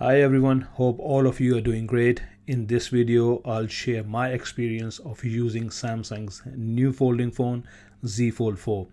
Hi everyone, hope all of you are doing great. In this video, I'll share my experience of using Samsung's new folding phone Z Fold 4.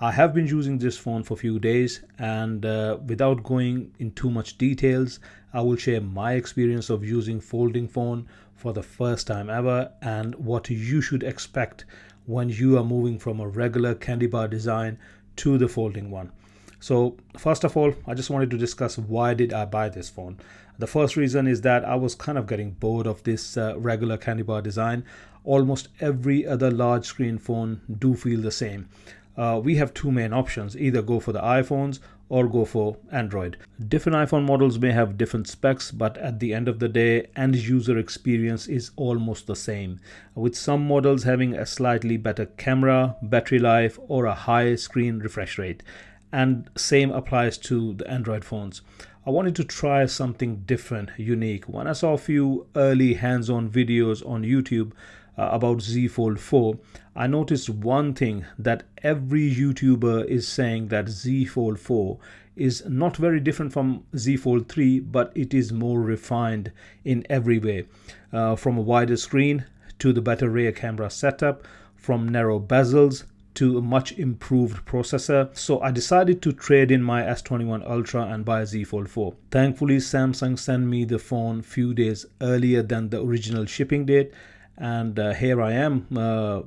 I have been using this phone for a few days and without going in too much details, I will share my experience of using folding phone for the first time ever and what you should expect when you are moving from a regular candy bar design to the folding one. So first of all, I just wanted to discuss why did I buy this phone. The first reason is that I was kind of getting bored of this regular candy bar design. Almost every other large screen phone do feel the same. We have two main options, either go for the iPhones or go for Android. Different iPhone models may have different specs, but at the end of the day, end user experience is almost the same, with some models having a slightly better camera, battery life, or a high screen refresh rate. And same applies to the Android phones. I wanted to try something different, unique. When I saw a few early hands-on videos on YouTube about Z Fold 4, I noticed one thing, that every YouTuber is saying that Z Fold 4 is not very different from Z Fold 3, but it is more refined in every way. From a wider screen to the better rear camera setup, from narrow bezels to a much improved processor. So I decided to trade in my S21 Ultra and buy Z Fold 4. Thankfully, Samsung sent me the phone few days earlier than the original shipping date, and here I am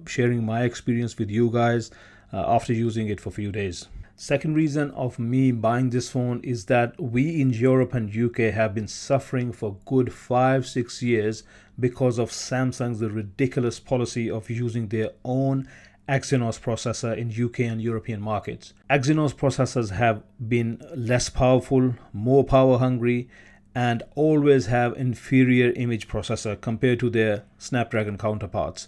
sharing my experience with you guys after using it for a few days. Second reason of me buying this phone is that we in Europe and UK have been suffering for good 5-6 years because of Samsung's ridiculous policy of using their own Exynos processor in UK and European markets. Exynos processors have been less powerful, more power hungry, and always have inferior image processor compared to their Snapdragon counterparts.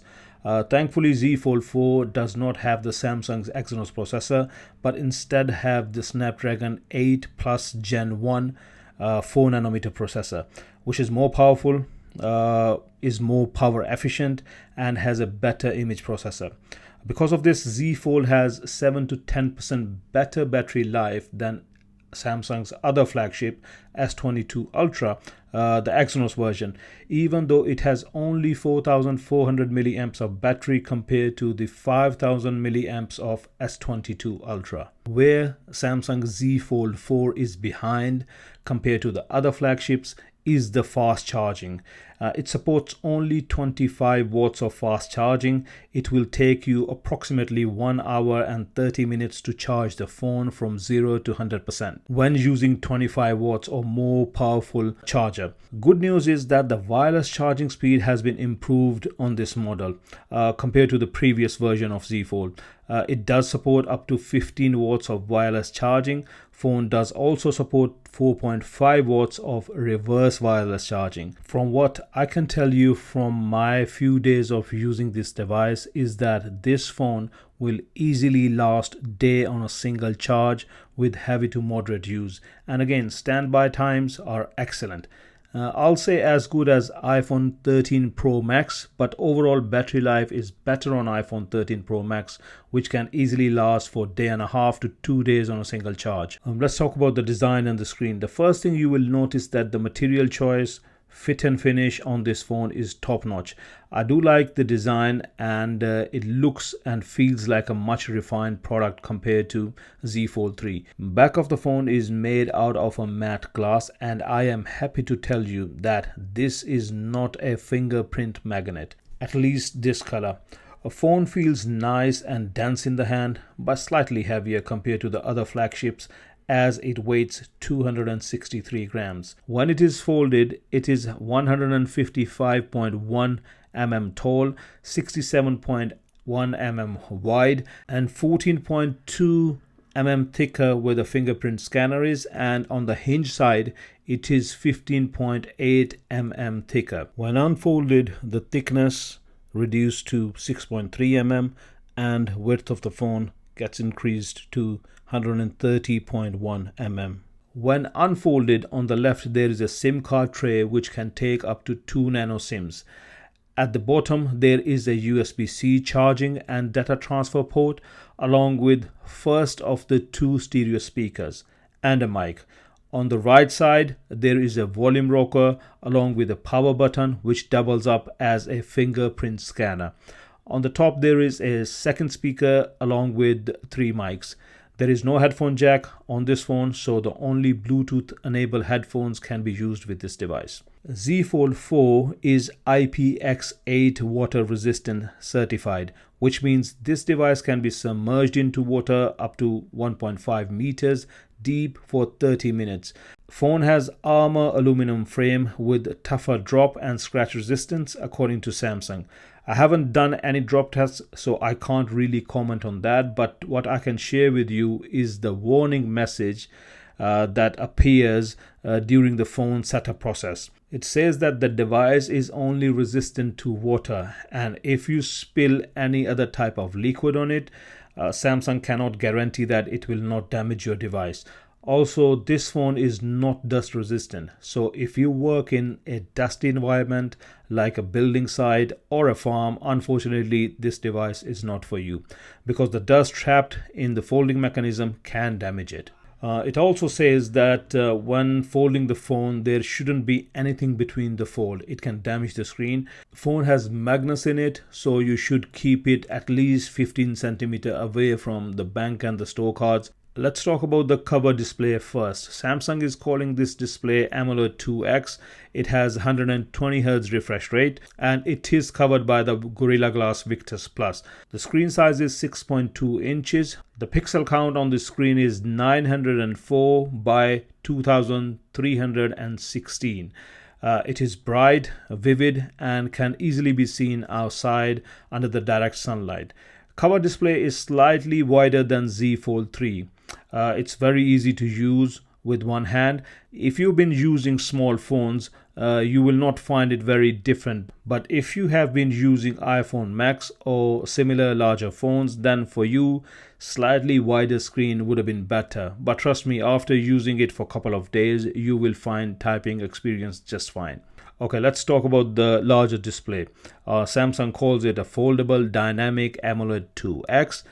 Thankfully, Z Fold 4 does not have the Samsung's Exynos processor, but instead have the Snapdragon 8 Plus Gen 1 4nm processor, which is more powerful, is more power efficient, and has a better image processor. Because of this, Z Fold has 7 to 10% better battery life than Samsung's other flagship S22 Ultra, the Exynos version, even though it has only 4400 milliamps of battery compared to the 5000 milliamps of S22 Ultra. Where Samsung Z Fold 4 is behind compared to the other flagships is the fast charging. It supports only 25 watts of fast charging. It will take you approximately 1 hour and 30 minutes to charge the phone from 0 to 100% when using 25 watts or more powerful charger. Good news is that the wireless charging speed has been improved on this model compared to the previous version of Z Fold. It does support up to 15 watts of wireless charging. Phone does also support 4.5 watts of reverse wireless charging. From what I can tell you from my few days of using this device is that this phone will easily last day on a single charge with heavy to moderate use. And again, standby times are excellent. I'll say as good as iPhone 13 Pro Max, but overall battery life is better on iPhone 13 Pro Max, which can easily last for a day and a half to 2 days on a single charge. Let's talk about the design and the screen. The first thing you will notice that the material choice, fit and finish on this phone is top notch. I do like the design, and it looks and feels like a much refined product compared to Z Fold 3. Back of the phone is made out of a matte glass, and I am happy to tell you that this is not a fingerprint magnet, at least this color. A phone feels nice and dense in the hand, but slightly heavier compared to the other flagships, as it weighs 263 grams. When it is folded, it is 155.1 mm tall, 67.1 mm wide, and 14.2 mm thicker where the fingerprint scanner is, and on the hinge side it is 15.8 mm thicker. When unfolded, the thickness reduced to 6.3 mm and width of the phone gets increased to 130.1 mm. When unfolded, on the left there is a SIM card tray which can take up to 2 Nano SIMs. At the bottom there is a USB-C charging and data transfer port, along with first of the 2 stereo speakers and a mic. On the right side, there is a volume rocker along with a power button which doubles up as a fingerprint scanner. On the top, there is a second speaker along with 3 mics. There is no headphone jack on this phone, so the only Bluetooth enabled headphones can be used with this device. Z Fold 4 is IPX8 water resistant certified, which means this device can be submerged into water up to 1.5 meters deep for 30 minutes. Phone has armor aluminum frame with tougher drop and scratch resistance according to Samsung. I haven't done any drop tests, so I can't really comment on that, but what I can share with you is the warning message that appears during the phone setup process. It says that the device is only resistant to water, and if you spill any other type of liquid on it, Samsung cannot guarantee that it will not damage your device. Also, this phone is not dust resistant, so if you work in a dusty environment like a building site or a farm, unfortunately this device is not for you, because the dust trapped in the folding mechanism can damage it. It also says that when folding the phone, there shouldn't be anything between the fold. It can damage the screen. Phone has magnets in it, so you should keep it at least 15 centimeter away from the bank and the store cards. Let's talk about the cover display first. Samsung is calling this display AMOLED 2X. It has 120 Hz refresh rate and it is covered by the Gorilla Glass Victus Plus. The screen size is 6.2 inches. The pixel count on the screen is 904 by 2316. It is bright, vivid, and can easily be seen outside under the direct sunlight. Cover display is slightly wider than Z Fold 3. It's very easy to use with one hand. If you've been using small phones, you will not find it very different. But if you have been using iPhone Max or similar larger phones, then for you, slightly wider screen would have been better. But trust me, after using it for a couple of days, you will find typing experience just fine. Okay, let's talk about the larger display. Samsung calls it a Foldable Dynamic AMOLED 2X.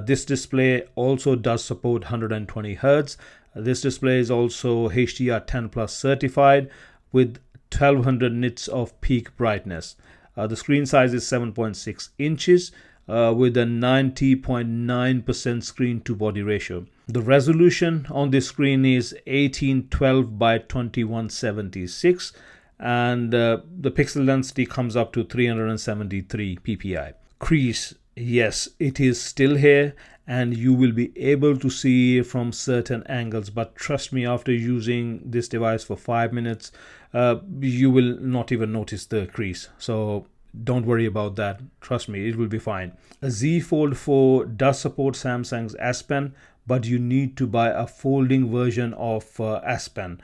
This display also does support 120 Hz. This display is also HDR10 Plus certified with 1200 nits of peak brightness. The screen size is 7.6 inches with a 90.9% screen to body ratio. The resolution on this screen is 1812 by 2176 and the pixel density comes up to 373 ppi. Crease, yes, it is still here and you will be able to see it from certain angles, but trust me, after using this device for 5 minutes, you will not even notice the crease. So don't worry about that. Trust me, it will be fine. A Z Fold 4 does support Samsung's S Pen, but you need to buy a folding version of S Pen.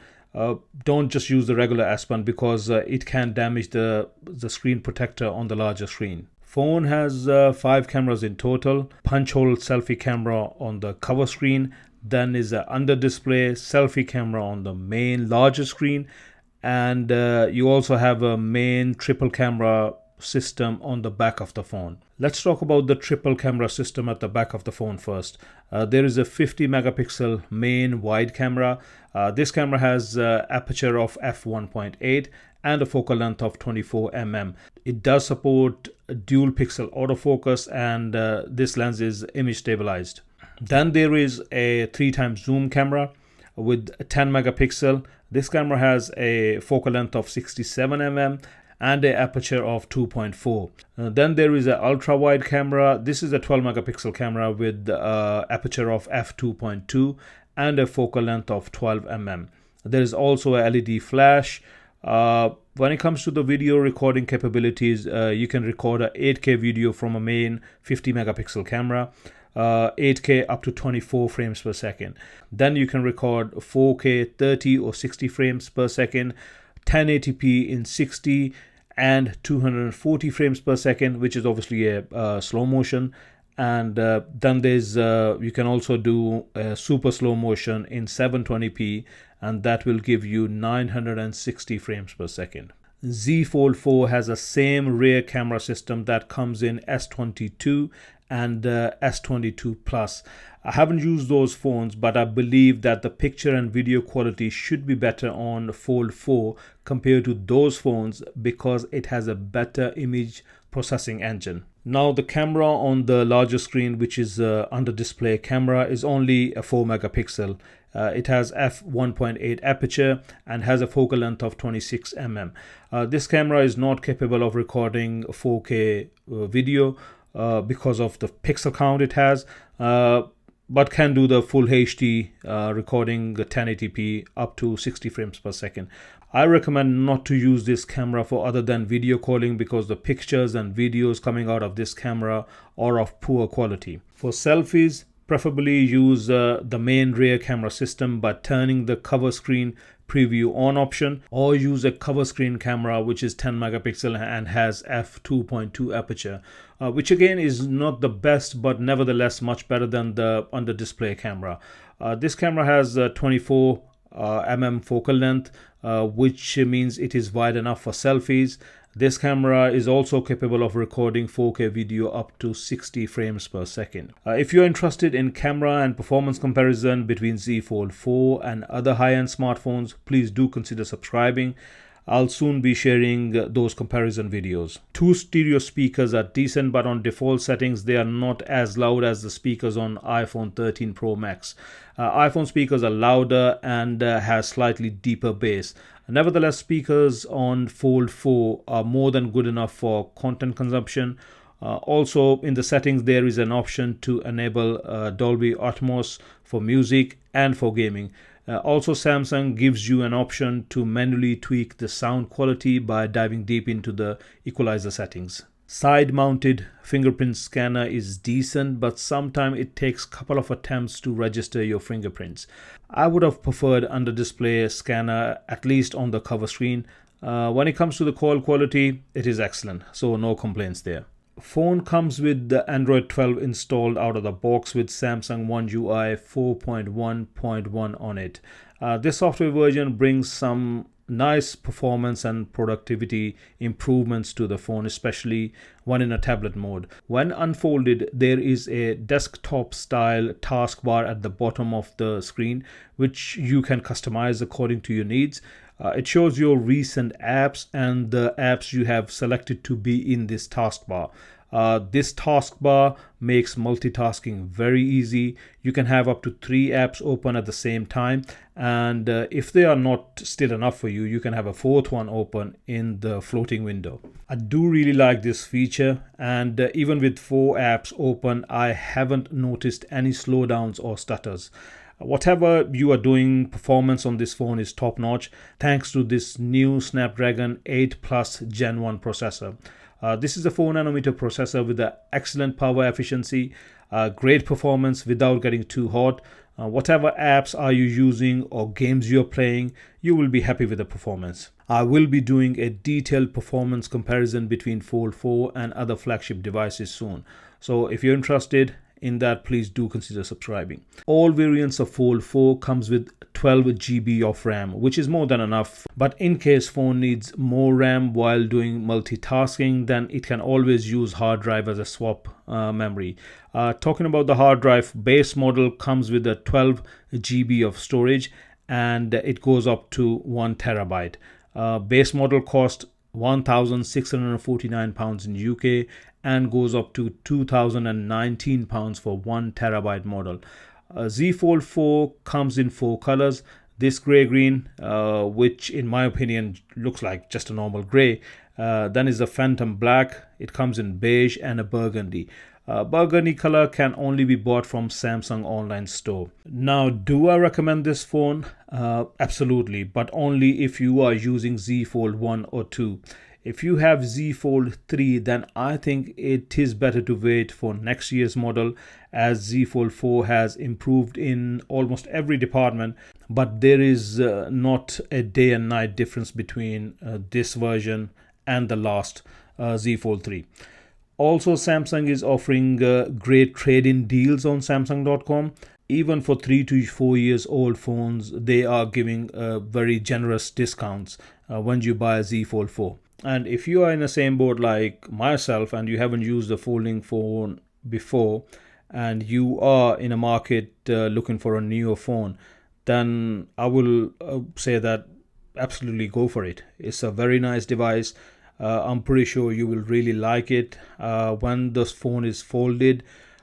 Don't just use the regular S Pen because it can damage the screen protector on the larger screen. Phone has 5 cameras in total. Punch hole selfie camera on the cover screen. Then is an under display selfie camera on the main larger screen. And you also have a main triple camera system on the back of the phone. Let's talk about the triple camera system at the back of the phone first. There is a 50 megapixel main wide camera. This camera has aperture of f1.8 and a focal length of 24 mm. It does support dual pixel autofocus and this lens is image stabilized. Then there is a 3x zoom camera with 10 megapixel. This camera has a focal length of 67 mm and an aperture of 2.4. Then there is an ultra wide camera. This is a 12 megapixel camera with aperture of f2.2 and a focal length of 12 mm. There is also a LED flash. When it comes to the video recording capabilities, you can record a 8K video from a main 50 megapixel camera, 8K up to 24 frames per second. Then you can record 4K 30 or 60 frames per second, 1080p in 60 and 240 frames per second, which is obviously a slow motion. And then there's you can also do a super slow motion in 720p, and that will give you 960 frames per second. Z Fold 4 has the same rear camera system that comes in S22 and S22 Plus. I haven't used those phones, but I believe that the picture and video quality should be better on Fold 4 compared to those phones because it has a better image processing engine. Now the camera on the larger screen, which is under display camera, is only a 4 megapixel. It has f1.8 aperture and has a focal length of 26 mm. This camera is not capable of recording 4K video because of the pixel count it has, but can do the full HD recording 1080p up to 60 frames per second. I recommend not to use this camera for other than video calling because the pictures and videos coming out of this camera are of poor quality. For selfies, preferably use the main rear camera system by turning the cover screen preview on option, or use a cover screen camera which is 10 megapixel and has f2.2 aperture, which again is not the best but nevertheless much better than the under display camera. This camera has 24 mm focal length, which means it is wide enough for selfies. This camera is also capable of recording 4K video up to 60 frames per second. If you're interested in camera and performance comparison between Z Fold 4 and other high-end smartphones, please do consider subscribing. I'll soon be sharing those comparison videos. Two stereo speakers are decent, but on default settings they are not as loud as the speakers on iPhone 13 Pro Max. iPhone speakers are louder and has slightly deeper bass. Nevertheless, speakers on Fold 4 are more than good enough for content consumption. Also, in the settings there is an option to enable Dolby Atmos for music and for gaming. Also, Samsung gives you an option to manually tweak the sound quality by diving deep into the equalizer settings. Side-mounted fingerprint scanner is decent, but sometimes it takes a couple of attempts to register your fingerprints. I would have preferred under-display scanner, at least on the cover screen. When it comes to the call quality, it is excellent, so no complaints there. Phone comes with the Android 12 installed out of the box with Samsung One UI 4.1.1 on it. This software version brings some nice performance and productivity improvements to the phone, especially when in a tablet mode. When unfolded, there is a desktop style taskbar at the bottom of the screen which you can customize according to your needs. It shows your recent apps and the apps you have selected to be in this taskbar. This taskbar makes multitasking very easy. You can have up to 3 apps open at the same time, and if they are not still enough for you, you can have a 4th one open in the floating window. I do really like this feature, and even with 4 apps open, I haven't noticed any slowdowns or stutters. Whatever you are doing, performance on this phone is top notch thanks to this new Snapdragon 8 Plus Gen 1 processor. This is a 4nm processor with an excellent power efficiency, great performance without getting too hot. Whatever apps are you using or games you're playing, you will be happy with the performance. I will be doing a detailed performance comparison between Fold 4 and other flagship devices soon. So if you're interested in that, please do consider subscribing. All variants of Fold 4 comes with 12 GB of RAM, which is more than enough. But in case phone needs more RAM while doing multitasking, then it can always use hard drive as a swap memory. Talking about the hard drive, base model comes with a 12 GB of storage and it goes up to 1 terabyte. Base model cost £1,649 in UK and goes up to £2,019 for 1 terabyte model. Z Fold 4 comes in 4 colors. This grey green, which in my opinion looks like just a normal grey. Then is the Phantom Black. It comes in beige and a burgundy. Burgundy color can only be bought from Samsung online store. Now, do I recommend this phone? Absolutely, but only if you are using Z Fold 1 or 2. If you have Z Fold 3, then I think it is better to wait for next year's model, as Z Fold 4 has improved in almost every department, but there is not a day and night difference between this version and the last Z Fold 3. Also, Samsung is offering great trade-in deals on Samsung.com. Even for 3 to 4 years old phones, they are giving very generous discounts when you buy a Z Fold 4. And if you are in the same boat like myself and you haven't used a folding phone before and you are in a market looking for a newer phone, then I will say that absolutely go for it. It's a very nice device. I'm pretty sure you will really like it. When the phone is folded,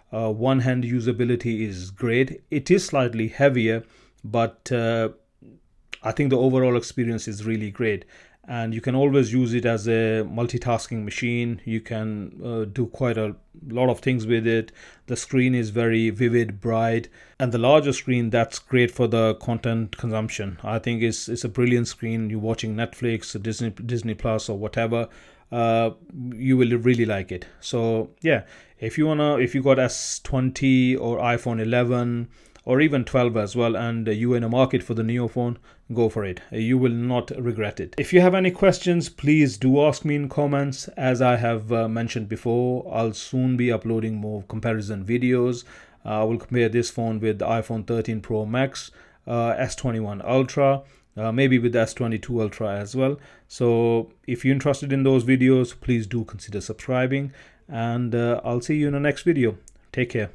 one hand usability is great. It is slightly heavier, but I think the overall experience is really great. And you can always use it as a multitasking machine. You can do quite a lot of things with it. The screen is very vivid, bright, and the larger screen, that's great for the content consumption. I think it's a brilliant screen. You're watching Netflix, Disney Plus, or whatever. You will really like it. So yeah, if you got S20 or iPhone 11 or even 12 as well, and you're in a market for the Neo phone, go for it. You will not regret it. If you have any questions, please do ask me in comments. As I have mentioned before, I'll soon be uploading more comparison videos. I will compare this phone with the iPhone 13 Pro Max, S21 Ultra, maybe with the S22 Ultra as well. So if you're interested in those videos, please do consider subscribing, and I'll see you in the next video. Take care.